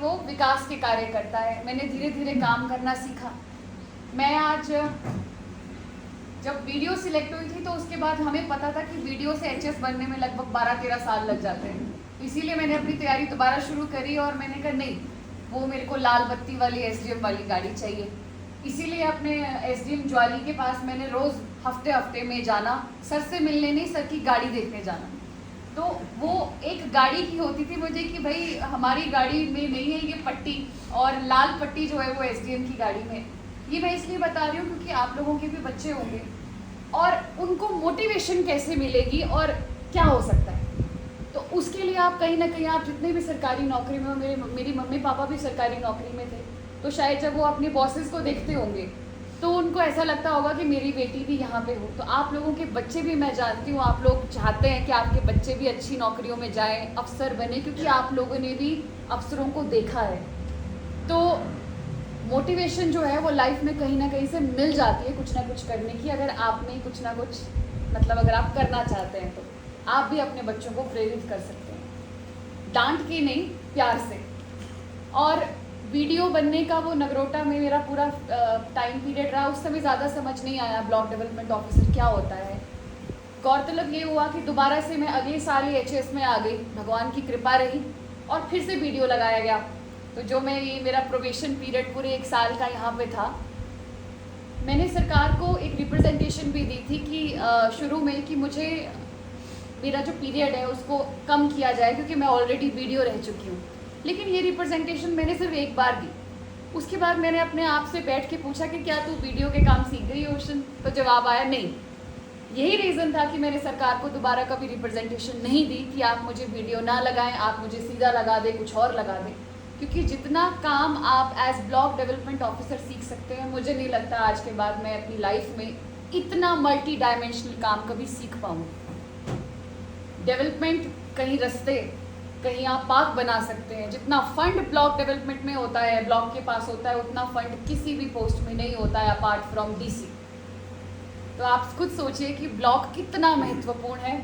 वो विकास के कार्य करता है। मैंने धीरे धीरे काम करना सीखा। मैं आज जब वीडियो सिलेक्ट हुई थी तो उसके बाद हमें पता था कि वीडियो से एचएस बनने में लगभग 12-13 साल लग जाते हैं। इसीलिए मैंने अपनी तैयारी दोबारा शुरू करी और मैंने कहा नहीं, वो मेरे को लाल बत्ती वाली एसडीएम वाली गाड़ी चाहिए। इसीलिए अपने एसडीएम ज्वाली के पास मैंने रोज़ हफ्ते में जाना, सर से मिलने नहीं, सर की गाड़ी देखने जाना। तो वो एक गाड़ी की होती थी मुझे कि भाई हमारी गाड़ी में नहीं है ये पट्टी, और लाल पट्टी जो है वो एसडीएम की गाड़ी में। ये मैं इसलिए बता रही हूँ क्योंकि आप लोगों के भी बच्चे होंगे और उनको मोटिवेशन कैसे मिलेगी और क्या हो सकता है। तो उसके लिए आप कहीं ना कहीं, आप जितने भी सरकारी नौकरी में हो, मेरी मम्मी पापा भी सरकारी नौकरी में थे, तो शायद जब वो अपने बॉसेस को देखते होंगे तो उनको ऐसा लगता होगा कि मेरी बेटी भी यहाँ पे हो। तो आप लोगों के बच्चे भी, मैं जानती हूँ आप लोग चाहते हैं कि आपके बच्चे भी अच्छी नौकरियों में जाएं, अफसर बने, क्योंकि आप लोगों ने भी अफसरों को देखा है। तो मोटिवेशन जो है वो लाइफ में कहीं ना कहीं से मिल जाती है कुछ ना कुछ करने की, अगर आप में कुछ ना कुछ, मतलब अगर आप करना चाहते हैं तो आप भी अपने बच्चों को प्रेरित कर सकते हैं, डांट के नहीं, प्यार से। और वीडियो बनने का वो नगरोटा में मेरा पूरा टाइम पीरियड रहा, उस समय ज़्यादा समझ नहीं आया ब्लॉक डेवलपमेंट ऑफिसर क्या होता है। गौरतलब ये हुआ कि दोबारा से मैं अगले साल ही एचएस में आ गई, भगवान की कृपा रही, और फिर से वीडियो लगाया गया। तो जो मैं, ये मेरा प्रोबेशन पीरियड पूरे 1 साल का यहाँ पे था, मैंने सरकार को एक रिप्रेजेंटेशन भी दी थी कि शुरू में कि मुझे मेरा जो पीरियड है उसको कम किया जाए, क्योंकि मैं ऑलरेडी वीडियो रह चुकी हूँ। लेकिन ये रिप्रेजेंटेशन मैंने सिर्फ एक बार दी। उसके बाद मैंने अपने आप से बैठ के पूछा कि क्या तू वीडियो के काम सीख गई ओशन? तो जवाब आया नहीं। यही रीज़न था कि मैंने सरकार को दोबारा कभी रिप्रेजेंटेशन नहीं दी कि आप मुझे वीडियो ना लगाएं, आप मुझे सीधा लगा दें, कुछ और लगा दें। क्योंकि जितना काम आप एज ब्लॉक डेवलपमेंट ऑफिसर सीख सकते हैं, मुझे नहीं लगता आज के बाद मैं अपनी लाइफ में इतना मल्टी डायमेंशनल काम कभी सीख पाऊँ। डेवलपमेंट, कहीं रास्ते, कहीं आप पार्क बना सकते हैं। जितना फंड ब्लॉक डेवलपमेंट में होता है, ब्लॉक के पास होता है, उतना फंड किसी भी पोस्ट में नहीं होता है अपार्ट फ्रॉम डीसी। तो आप खुद सोचिए कि ब्लॉक कितना महत्वपूर्ण है।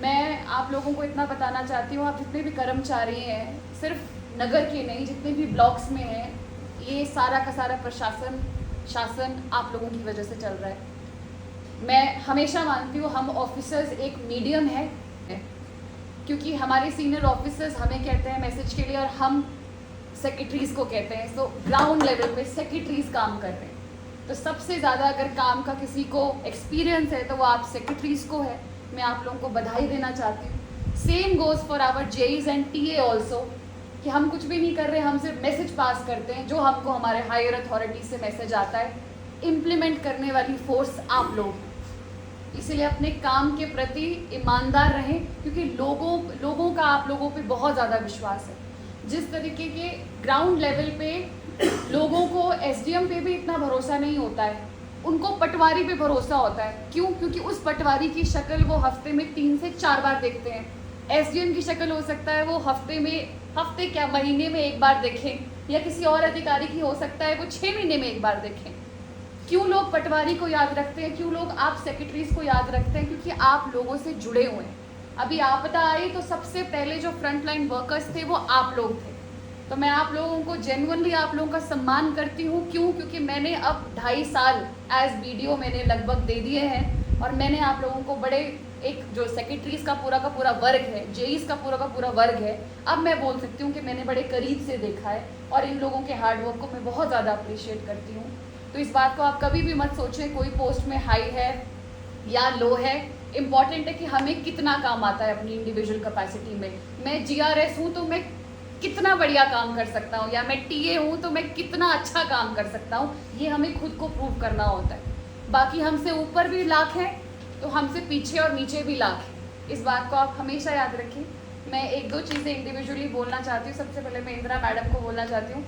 मैं आप लोगों को इतना बताना चाहती हूँ, आप जितने भी कर्मचारी हैं, सिर्फ नगर के नहीं, जितने भी ब्लॉक्स में हैं, ये सारा का सारा शासन आप लोगों की वजह से चल रहा है। मैं हमेशा मानती हूँ हम ऑफिसर्स एक मीडियम है, क्योंकि हमारे सीनियर ऑफिसर्स हमें कहते हैं मैसेज के लिए, और हम सेक्रेटरीज़ को कहते हैं। तो ग्राउंड लेवल पे सेक्रेटरीज़ काम कर रहे हैं। तो सबसे ज़्यादा अगर काम का किसी को एक्सपीरियंस है तो वो आप सेक्रेटरीज़ को है। मैं आप लोगों को बधाई देना चाहती हूँ। Same goes for our JEs and TA also, कि हम कुछ भी नहीं कर रहे, हम सिर्फ मैसेज पास करते हैं, जो हमको हमारे हायर अथॉरिटी से मैसेज आता है। इम्प्लीमेंट करने वाली फोर्स आप लोग, इसीलिए अपने काम के प्रति ईमानदार रहें, क्योंकि लोगों का आप लोगों पे बहुत ज़्यादा विश्वास है। जिस तरीके के ग्राउंड लेवल पे लोगों को एसडीएम पे भी इतना भरोसा नहीं होता है, उनको पटवारी पे भरोसा होता है। क्यों? क्योंकि उस पटवारी की शक्ल वो हफ्ते में 3 से 4 बार देखते हैं। एसडीएम की शक्ल हो सकता है वो हफ्ते क्या, महीने में 1 बार देखें, या किसी और अधिकारी की हो सकता है वो 6 महीने में 1 बार देखें। क्यों लोग पटवारी को याद रखते हैं? क्यों लोग आप सेक्रेटरीज को याद रखते हैं? क्योंकि आप लोगों से जुड़े हुए हैं। अभी आपदा आई तो सबसे पहले जो फ्रंटलाइन वर्कर्स थे वो आप लोग थे। तो मैं आप लोगों को जेन्युइनली, आप लोगों का सम्मान करती हूँ। क्यों? क्योंकि मैंने अब 2.5 साल एज वीडियो मैंने लगभग दे दिए हैं, और मैंने आप लोगों को बड़े, एक जो सेक्रेटरीज का पूरा वर्ग है, जेईस का पूरा वर्ग है, अब मैं बोल सकती हूँ कि मैंने बड़े करीब से देखा है, और इन लोगों के हार्डवर्क को मैं बहुत ज़्यादा अप्रिशिएट करती हूँ। तो इस बात को आप कभी भी मत सोचें कोई पोस्ट में हाई है या लो है। इम्पॉर्टेंट है कि हमें कितना काम आता है अपनी इंडिविजुअल कैपेसिटी में। मैं जीआरएस हूँ तो मैं कितना बढ़िया काम कर सकता हूँ, या मैं टीए हूँ तो मैं कितना अच्छा काम कर सकता हूँ, ये हमें खुद को प्रूव करना होता है। बाकी हमसे ऊपर भी लाख हैं तो हमसे पीछे और नीचे भी लाख हैं। इस बात को आप हमेशा याद रखें। मैं 1-2 चीज़ें इंडिविजुअली बोलना चाहती हूँ। सबसे पहले मैं इंदिरा मैडम को बोलना चाहती हूँ।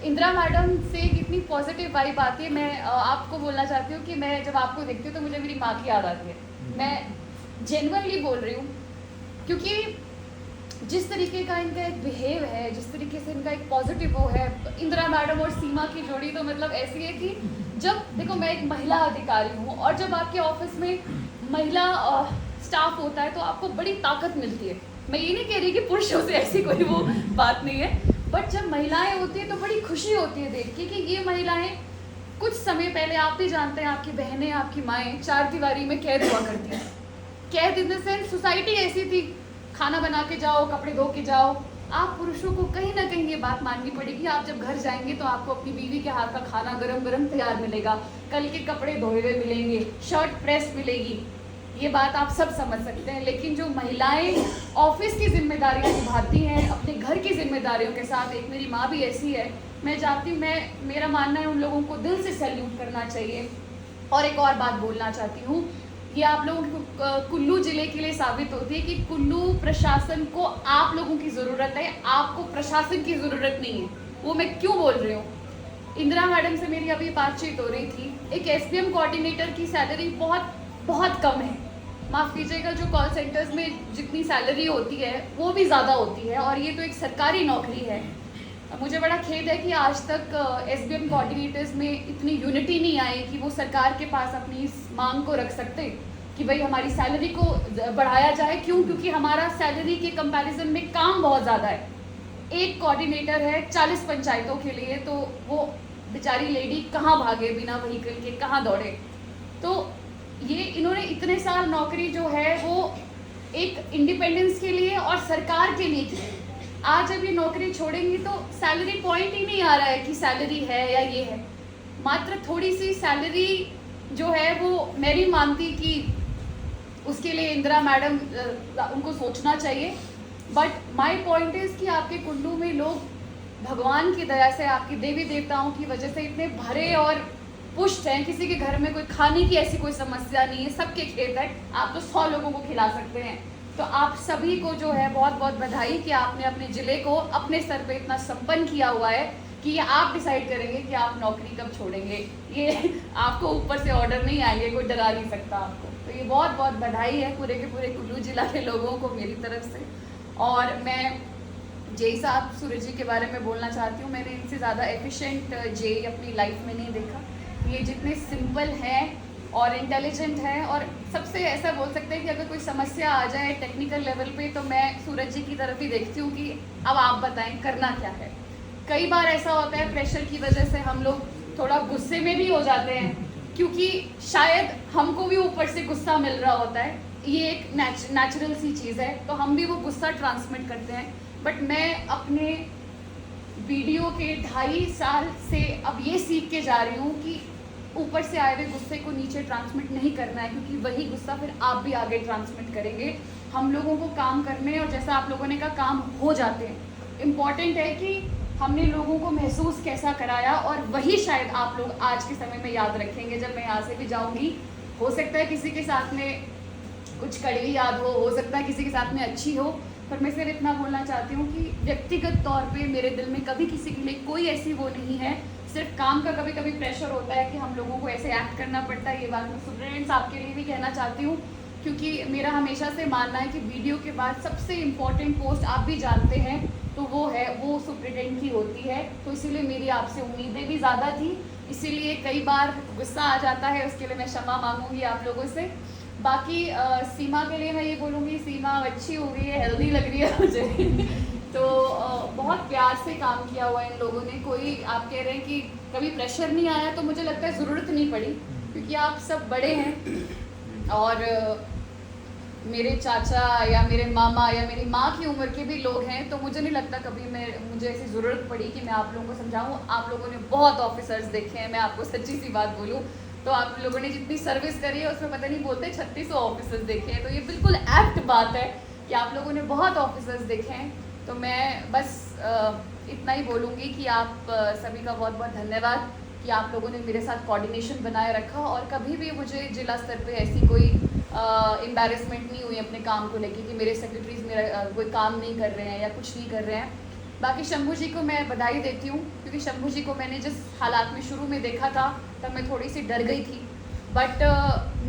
इंदिरा मैडम से कितनी पॉजिटिव वाइब आती है। मैं आपको बोलना चाहती हूँ कि मैं जब आपको देखती हूँ तो मुझे मेरी माँ की याद आती है। मैं जेन्युइनली बोल रही हूँ, क्योंकि जिस तरीके का इनका एक बिहेव है, जिस तरीके से इनका एक पॉजिटिव वो है, इंदिरा मैडम और सीमा की जोड़ी तो मतलब ऐसी है कि जब देखो, मैं एक महिला अधिकारी हूँ, और जब आपके ऑफिस में महिला स्टाफ होता है तो आपको बड़ी ताकत मिलती है। मैं ये नहीं कह रही कि पुरुषों से ऐसी कोई वो बात नहीं है, बट जब महिलाएं होती है तो बड़ी खुशी होती है देख के कि ये महिलाएं, कुछ समय पहले आप भी जानते हैं, आपकी बहनें, आपकी माएँ चार दीवारी में कैद हुआ करती हैं। कैद इन द सेंस सोसाइटी ऐसी थी, खाना बना के जाओ, कपड़े धो के जाओ। आप पुरुषों को कहीं ना कहीं ये बात माननी पड़ेगी, आप जब घर जाएंगे तो आपको अपनी बीवी के हाथ का खाना गरम गरम तैयार मिलेगा, कल के कपड़े धोए हुए मिलेंगे, शर्ट प्रेस मिलेगी। ये बात आप सब समझ सकते हैं। लेकिन जो महिलाएं ऑफिस की जिम्मेदारियां निभाती हैं अपने घर की जिम्मेदारियों के साथ, एक मेरी माँ भी ऐसी है, मैं चाहती हूँ, मेरा मानना है उन लोगों को दिल से सैल्यूट करना चाहिए। और एक और बात बोलना चाहती हूँ, ये आप लोगों को कुल्लू जिले के लिए साबित होती है कि कुल्लू प्रशासन को आप लोगों की ज़रूरत है, आपको प्रशासन की ज़रूरत नहीं है। वो मैं क्यों बोल रही हूँ, इंदिरा मैडम से मेरी अभी बातचीत हो रही थी, एक एसपीएम कोऑर्डिनेटर की सैलरी बहुत बहुत कम है। माफ़ कीजिएगा, जो कॉल सेंटर्स में जितनी सैलरी होती है वो भी ज़्यादा होती है, और ये तो एक सरकारी नौकरी है। मुझे बड़ा खेद है कि आज तक एसबीएम कोऑर्डिनेटर्स में इतनी यूनिटी नहीं आई कि वो सरकार के पास अपनी इस मांग को रख सकते कि भाई हमारी सैलरी को बढ़ाया जाए। क्यों? क्योंकि हमारा सैलरी के कंपैरिजन में काम बहुत ज़्यादा है। एक कोऑर्डिनेटर है 40 पंचायतों के लिए, तो वो बेचारी लेडी कहाँ भागे बिना व्हीकल के, कहाँ दौड़े। तो ये इन्होंने इतने साल नौकरी जो है वो एक इंडिपेंडेंस के लिए और सरकार के लिए की। आज जब ये नौकरी छोड़ेंगी तो सैलरी पॉइंट ही नहीं आ रहा है कि सैलरी है या ये है। मात्र थोड़ी सी सैलरी जो है वो मैं नहीं मानती कि उसके लिए इंदिरा मैडम उनको सोचना चाहिए। बट माय पॉइंट इज़ कि आपके कुल्लू में लोग भगवान की दया से, आपकी देवी देवताओं की वजह से इतने भरे और पुष्ट हैं, किसी के घर में कोई खाने की ऐसी कोई समस्या नहीं है, सबके खेत है, आप तो 100 लोगों को खिला सकते हैं। तो आप सभी को जो है बहुत बहुत बधाई कि आपने अपने ज़िले को अपने स्तर पे इतना संपन्न किया हुआ है कि ये आप डिसाइड करेंगे कि आप नौकरी कब छोड़ेंगे। ये आपको ऊपर से ऑर्डर नहीं आएंगे, कोई डरा नहीं सकता आपको। तो ये बहुत बहुत बधाई है पूरे के पूरे कुल्लू जिला के लोगों को मेरी तरफ से। और मैं जेई साहब सूरज जी के बारे में बोलना चाहती हूँ, मैंने इनसे ज़्यादा एफिशिएंट जेई अपनी लाइफ में नहीं देखा। ये जितने सिंपल हैं और इंटेलिजेंट है, और सबसे ऐसा बोल सकते हैं कि अगर कोई समस्या आ जाए टेक्निकल लेवल पे तो मैं सूरज जी की तरफ ही देखती हूँ कि अब आप बताएं करना क्या है। कई बार ऐसा होता है प्रेशर की वजह से हम लोग थोड़ा गुस्से में भी हो जाते हैं, क्योंकि शायद हमको भी ऊपर से गुस्सा मिल रहा होता है, ये एक नेचुरल सी चीज़ है, तो हम भी वो गुस्सा ट्रांसमिट करते हैं। बट मैं अपने वीडियो के 2.5 साल से अब ये सीख के जा रही हूँ कि ऊपर से आए हुए गुस्से को नीचे ट्रांसमिट नहीं करना है, क्योंकि वही गुस्सा फिर आप भी आगे ट्रांसमिट करेंगे। हम लोगों को काम करने, और जैसा आप लोगों ने कहा, काम हो जाते हैं। इम्पॉर्टेंट है कि हमने लोगों को महसूस कैसा कराया, और वही शायद आप लोग आज के समय में याद रखेंगे जब मैं यहाँ से भी जाऊँगी। हो सकता है किसी के साथ में कुछ कड़वी याद हो सकता है किसी के साथ में अच्छी हो, पर मैं सिर्फ इतना बोलना चाहती हूँ कि व्यक्तिगत तौर पे मेरे दिल में कभी किसी के लिए कोई ऐसी वो नहीं है। सिर्फ काम का कभी कभी प्रेशर होता है कि हम लोगों को ऐसे एक्ट करना पड़ता है। ये बात मैं स्टूडेंट्स आपके लिए भी कहना चाहती हूँ, क्योंकि मेरा हमेशा से मानना है कि वीडियो के बाद सबसे इम्पोर्टेंट पोस्ट आप भी जानते हैं तो वो सुप्रिटेंडेंट की होती है। तो इसीलिए मेरी आपसे उम्मीदें भी ज़्यादा थी, इसीलिए कई बार गुस्सा आ जाता है, उसके लिए मैं क्षमा मांगूंगी आप लोगों से। बाकी सीमा के लिए मैं ये बोलूँगी, सीमा अच्छी हो गई है, हेल्दी लग रही है मुझे तो बहुत प्यार से काम किया हुआ इन लोगों ने। कोई आप कह रहे हैं कि कभी प्रेशर नहीं आया, तो मुझे लगता है ज़रूरत नहीं पड़ी, क्योंकि आप सब बड़े हैं और मेरे चाचा या मेरे मामा या मेरी माँ की उम्र के भी लोग हैं, तो मुझे नहीं लगता कभी मुझे ऐसी ज़रूरत पड़ी कि मैं आप लोगों को समझाऊँ। आप लोगों ने बहुत ऑफिसर्स देखे हैं, मैं आपको सच्ची सी बात बोलूँ तो आप लोगों ने जितनी सर्विस करी है उसमें पता नहीं बोलते 3600 ऑफिसर्स देखे हैं, तो ये बिल्कुल एप्ट बात है कि आप लोगों ने बहुत ऑफिसर्स देखे हैं। तो मैं बस इतना ही बोलूँगी कि आप सभी का बहुत बहुत धन्यवाद कि आप लोगों ने मेरे साथ कोऑर्डिनेशन बनाए रखा, और कभी भी मुझे जिला स्तर पे ऐसी कोई एम्बैरेसमेंट नहीं हुई अपने काम को लेके कि मेरे सेक्रेटरीज मेरा कोई काम नहीं कर रहे हैं या कुछ नहीं कर रहे हैं। बाकी शंभू जी को मैं बधाई देती हूँ, क्योंकि शंभू जी को मैंने जिस हालात में शुरू में देखा था तब मैं थोड़ी सी डर गई थी। बट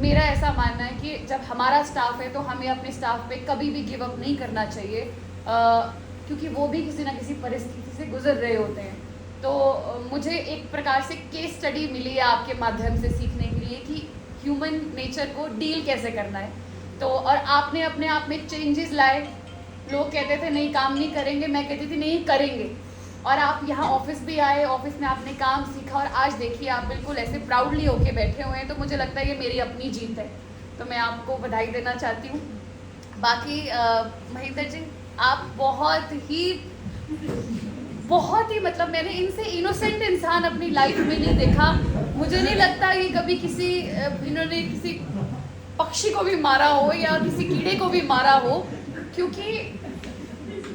मेरा ऐसा मानना है कि जब हमारा स्टाफ है तो हमें अपने स्टाफ पे कभी भी गिव अप नहीं करना चाहिए, क्योंकि वो भी किसी ना किसी परिस्थिति से गुजर रहे होते हैं। तो मुझे एक प्रकार से केस स्टडी मिली है आपके माध्यम से सीखने के लिए कि ह्यूमन नेचर को डील कैसे करना है। तो और आपने अपने आप में चेंजेस लाए। लोग कहते थे नहीं काम नहीं करेंगे, मैं कहती थी नहीं करेंगे। और आप यहाँ ऑफिस भी आए, ऑफिस में आपने काम सीखा और आज देखिए आप बिल्कुल ऐसे प्राउडली होके बैठे हुए हैं, तो मुझे लगता है ये मेरी अपनी जीत है, तो मैं आपको बधाई देना चाहती हूँ। बाकी महेंद्र जी, आप बहुत ही मतलब मैंने इनसे इनोसेंट इंसान अपनी लाइफ में नहीं देखा। मुझे नहीं लगता ये कभी इन्होंने किसी पक्षी को भी मारा हो या किसी कीड़े को भी मारा हो, क्योंकि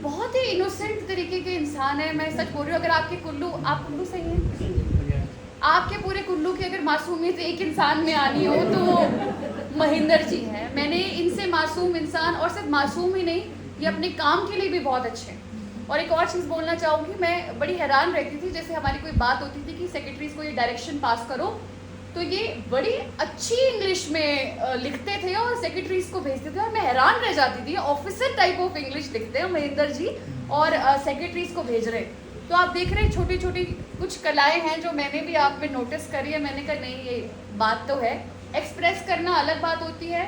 बहुत ही इनोसेंट तरीके के इंसान है। मैं सच बोल रही हूँ, अगर आप कुल्लू सही है, आपके पूरे कुल्लू की अगर मासूमियत एक इंसान में आनी हो तो वो महेंद्र जी हैं। मैंने इनसे मासूम इंसान, और सिर्फ मासूम ही नहीं, ये अपने काम के लिए भी बहुत अच्छे हैं। और एक और चीज़ बोलना चाहूँगी, मैं बड़ी हैरान रहती थी, जैसे हमारी कोई बात होती थी कि सेक्रेटरीज को ये डायरेक्शन पास करो, तो ये बड़ी अच्छी इंग्लिश में लिखते थे और सेक्रेटरीज को भेजते थे, और मैं हैरान रह जाती थी, ऑफिसर टाइप ऑफ इंग्लिश लिखते हैं महेंद्र जी और सेक्रेटरीज को भेज रहे। तो आप देख रहे हैं छोटी छोटी कुछ कलाएं हैं जो मैंने भी आप में नोटिस करी है। मैंने कहा नहीं, ये बात तो है, एक्सप्रेस करना अलग बात होती है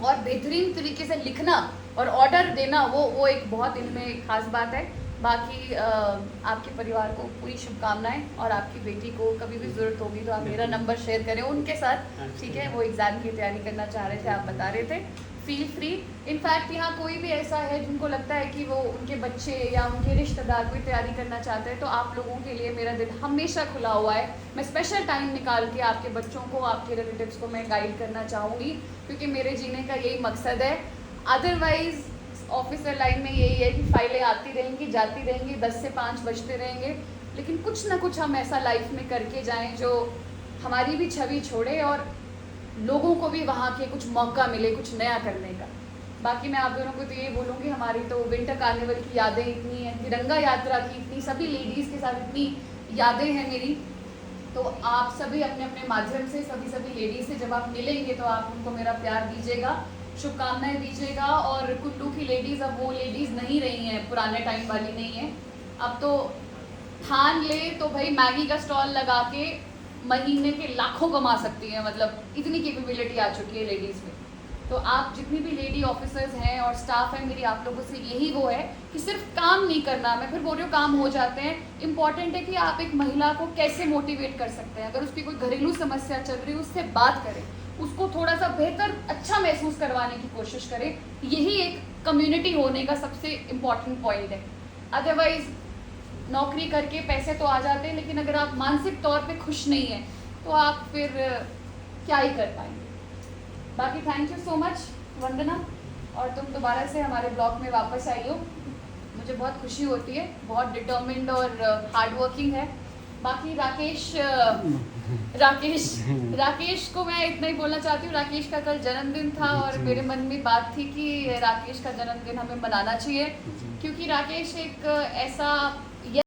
और बेहतरीन तरीके से लिखना और ऑर्डर देना वो एक बहुत इनमें खास बात है। बाकी आपके परिवार को पूरी शुभकामनाएं, और आपकी बेटी को कभी भी ज़रूरत होगी तो आप मेरा नंबर शेयर करें उनके साथ, ठीक है? वो एग्ज़ाम की तैयारी करना चाह रहे थे, आप बता रहे थे, फील फ्री। इनफैक्ट यहाँ कोई भी ऐसा है जिनको लगता है कि वो उनके बच्चे या उनके रिश्तेदार कोई तैयारी करना चाहते हैं, तो आप लोगों के लिए मेरा दिल हमेशा खुला हुआ है। मैं स्पेशल टाइम निकाल के आपके बच्चों को, आपके रिलेटिव्स को मैं गाइड करना चाहूँगी, क्योंकि मेरे जीने का यही मकसद है। अदरवाइज़ ऑफिसर लाइन में यही है कि फाइलें आती रहेंगी, जाती रहेंगी, 10 से 5 बजते रहेंगे, लेकिन कुछ ना कुछ हम ऐसा लाइफ में करके जाएं जो हमारी भी छवि छोड़े और लोगों को भी वहाँ के कुछ मौका मिले कुछ नया करने का। बाकी मैं आप दोनों को तो ये बोलूँगी, हमारी तो विंटर कार्निवल की यादें इतनी हैं, तिरंगा यात्रा की इतनी, सभी लेडीज़ के साथ इतनी यादें हैं मेरी, तो आप सभी अपने अपने माध्यम से सभी लेडीज़ से जब आप मिलेंगे तो आप उनको मेरा प्यार दीजिएगा, शुभकामनाएं दीजिएगा। और कुल्लू की लेडीज़ अब वो लेडीज़ नहीं रही हैं, पुराने टाइम वाली नहीं है। अब तो ठान ले तो भाई मैगी का स्टॉल लगा के महीने के लाखों कमा सकती हैं, मतलब इतनी कैपेबिलिटी आ चुकी है लेडीज़ में। तो आप जितनी भी लेडी ऑफिसर्स हैं और स्टाफ हैं, मेरी आप लोगों से यही वो है कि सिर्फ काम नहीं करना, मैं फिर बोल रही हूँ काम हो जाते हैं, इम्पॉर्टेंट है कि आप एक महिला को कैसे मोटिवेट कर सकते हैं। अगर उसकी कोई घरेलू समस्या चल रही है, उससे बात करें, उसको थोड़ा सा बेहतर अच्छा महसूस करवाने की कोशिश करें। यही एक कम्युनिटी होने का सबसे इम्पॉर्टेंट पॉइंट है। अदरवाइज नौकरी करके पैसे तो आ जाते हैं, लेकिन अगर आप मानसिक तौर पे खुश नहीं हैं तो आप फिर क्या ही कर पाएंगे। बाकी थैंक यू सो मच वंदना, और तुम दोबारा से हमारे ब्लॉग में वापस आई हो, मुझे बहुत खुशी होती है। बहुत डिटर्मिन्ड और हार्ड वर्किंग है। बाकी राकेश को मैं इतना ही बोलना चाहती हूँ, राकेश का कल जन्मदिन था और मेरे मन में बात थी कि राकेश का जन्मदिन हमें मनाना चाहिए, क्योंकि राकेश एक ऐसा